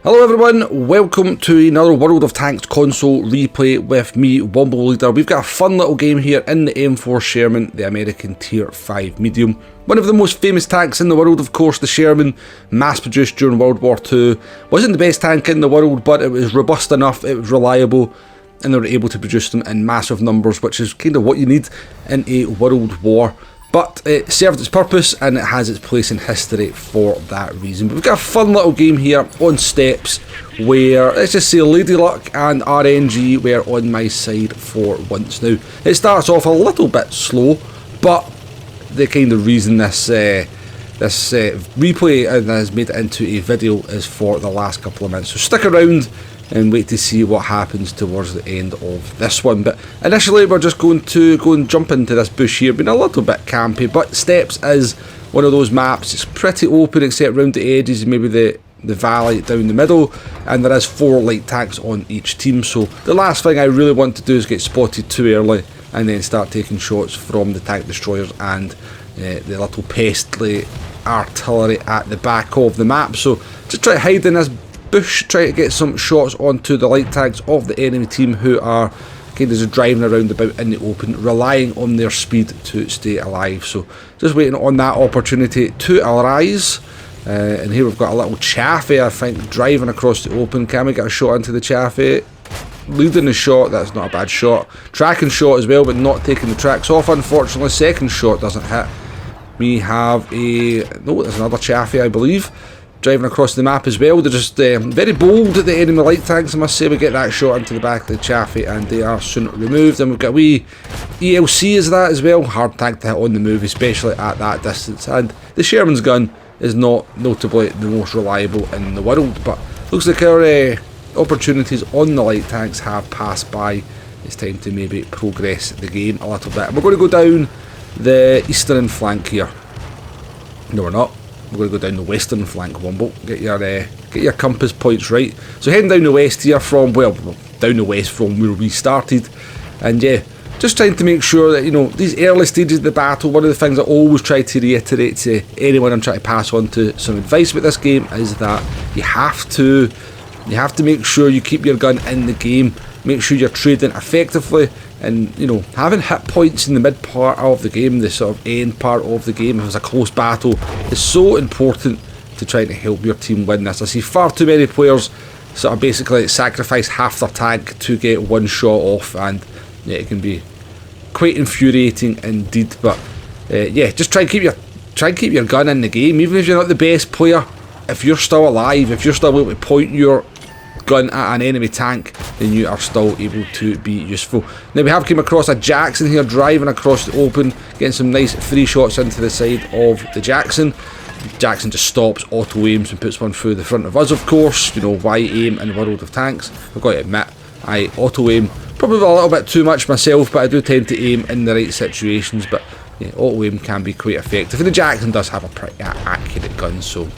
Hello everyone, welcome to another World of Tanks console replay with me, Womble Leader. We've got a fun little game here in the M4 Sherman, the American Tier 5 medium. One of the most famous tanks in the world, of course, the Sherman, mass produced during World War II. Wasn't the best tank in the world, but it was robust enough, it was reliable, and they were able to produce them in massive numbers, which is kind of what you need in a world war. But it served its purpose and it has its place in history for that reason. But we've got a fun little game here on steps where, let's just say, Lady Luck and RNG were on my side for once. Now, it starts off a little bit slow, but the kind of reason this replay has made it into a video is for the last couple of minutes. So stick around and wait to see what happens towards the end of this one. But initially we're just going to go and jump into this bush here, being a little bit campy, but Steps is one of those maps. It's pretty open except around the edges and maybe the valley down the middle, and there is 4 light tanks on each team. So the last thing I really want to do is get spotted too early and then start taking shots from the tank destroyers and the little pestly artillery at the back of the map. So just try to hide in this bush, try to get some shots onto the light tanks of the enemy team who are kind of just driving around about in the open, relying on their speed to stay alive. So just waiting on that opportunity to arise. And here we've got a little Chaffee, I think, driving across the open. Can we get a shot into the Chaffee? Leading the shot, that's not a bad shot. Tracking shot as well, but not taking the tracks off, unfortunately. Second shot doesn't hit. We have no, there's another Chaffee, I believe, driving across the map as well. They're just very bold at the enemy light tanks, I must say. We get that shot into the back of the Chaffee and they are soon removed. And we've got a wee ELC as that as well. Hard tank to hit on the move, especially at that distance. And the Sherman's gun is not notably the most reliable in the world, but looks like our opportunities on the light tanks have passed by. It's time to maybe progress the game a little bit. And we're going to go down the eastern flank here. No, we're not. We're going to go down the western flank, Womble. Get your compass points right. So heading down the west here from, well, down the west from where we started. And yeah, just trying to make sure that, you know, these early stages of the battle, one of the things I always try to reiterate to anyone I'm trying to pass on to some advice about this game is that you have to make sure you keep your gun in the game, make sure you're trading effectively, and, you know, having hit points in the mid part of the game, the sort of end part of the game, if it's a close battle, is so important to try to help your team win this. I see far too many players sort of basically sacrifice half their tank to get one shot off, and yeah, it can be quite infuriating indeed. But yeah, just try and keep your gun in the game, even if you're not the best player. If you're still alive, if you're still able to point your gun at an enemy tank, then you are still able to be useful. Now we have come across a Jackson here, driving across the open, getting some nice free shots into the side of the Jackson. Jackson just stops, auto aims and puts one through the front of us, of course. You know, why aim in World of Tanks? I've got to admit, I auto aim probably a little bit too much myself, but I do tend to aim in the right situations. But yeah, auto aim can be quite effective, and the Jackson does have a pretty accurate gun, so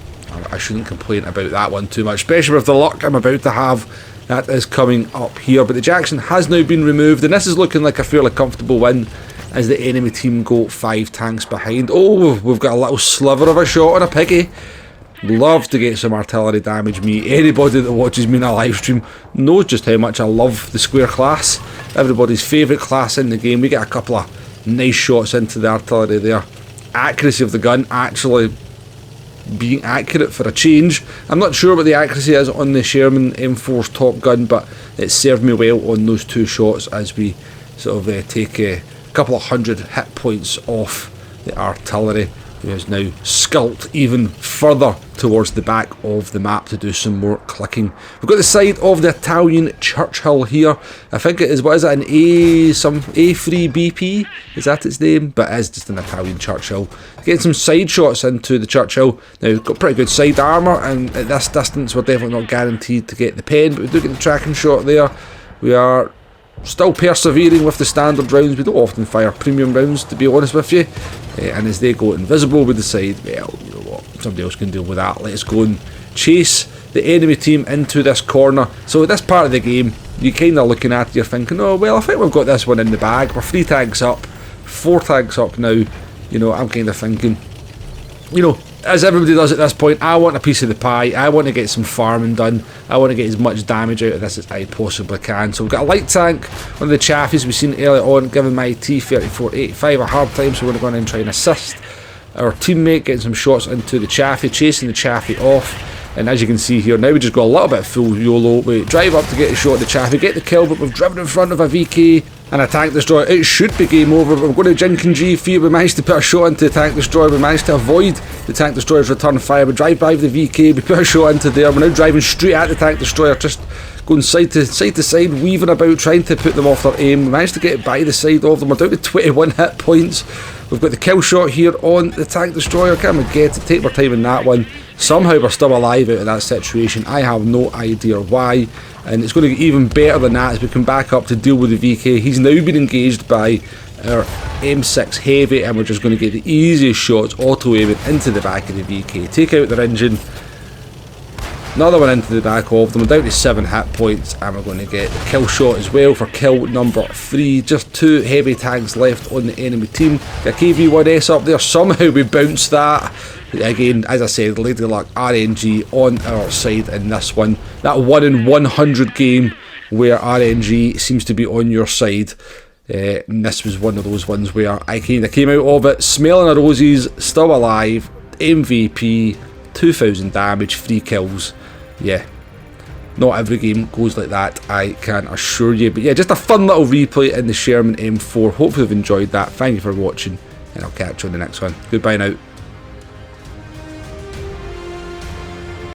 I shouldn't complain about that one too much, especially with the luck I'm about to have that is coming up here. But the Jackson has now been removed, and this is looking like a fairly comfortable win as the enemy team go 5 tanks behind. Oh, we've got a little sliver of a shot on a piggy. Love to get some artillery damage. Me, anybody that watches me in a live stream knows just how much I love the square class. Everybody's favourite class in the game. We get a couple of nice shots into the artillery there. Accuracy of the gun actually being accurate for a change. I'm not sure what the accuracy is on the Sherman M4's top gun, but it served me well on those 2 shots as we sort of take a couple of 100 hit points off the artillery, who is now skulked even further towards the back of the map to do some more clicking. We've got the side of the Italian Churchill here. I think it is, what is it, an A3 BP? Is that its name? But it is just an Italian Churchill. Getting some side shots into the Churchill. Now we've got pretty good side armour, and at this distance we're definitely not guaranteed to get the pen, but we do get the tracking shot there. We are still persevering with the standard rounds. We don't often fire premium rounds, to be honest with you. And as they go invisible, we decide, well, you know what, somebody else can deal with that. Let's go and chase the enemy team into this corner. So at this part of the game, you're kind of looking at it, you're thinking, oh, well, I think we've got this one in the bag. We're 3 tanks up, 4 tanks up now. You know, I'm kind of thinking, you know, as everybody does at this point, I want a piece of the pie. I want to get some farming done. I want to get as much damage out of this as I possibly can. So we've got a light tank, one of the chaffies we've seen earlier on, giving my T-34-85 a hard time, so we're going to go in and try and assist our teammate, getting some shots into the chaffee, chasing the chaffee off. And as you can see here, now we just go a little bit full YOLO. We drive up to get a shot at the chaffee, get the kill, but we've driven in front of a VK and a tank destroyer. It should be game over, but we're going to jink and G4. We managed to put a shot into the tank destroyer. We managed to avoid the tank destroyer's return fire. We drive by the VK, we put a shot into there. We're now driving straight at the tank destroyer, just going side to side, weaving about, trying to put them off their aim. We managed to get by the side of them. We're down to 21 hit points. We've got the kill shot here on the tank destroyer. Can we get it? Take our time in that one. Somehow we're still alive out of that situation. I have no idea why. And it's going to get even better than that as we come back up to deal with the VK. He's now been engaged by our M6 Heavy, and we're just going to get the easiest shots auto-aiming into the back of the VK. Take out their engine. Another one into the back of them. We're down to 7 hit points, and we're going to get the kill shot as well for kill number 3. Just 2 heavy tanks left on the enemy team. Got KV-1S up there. Somehow we bounced that. Again, as I said, Lady Luck RNG on our side in this one. That 1 in 100 game where RNG seems to be on your side. And this was one of those ones where I kind of came out of it smelling of roses, still alive, MVP, 2000 damage, 3 kills. Yeah, not every game goes like that, I can assure you. But yeah, just a fun little replay in the Sherman M4. Hopefully you've enjoyed that. Thank you for watching, and I'll catch you on the next one. Goodbye now.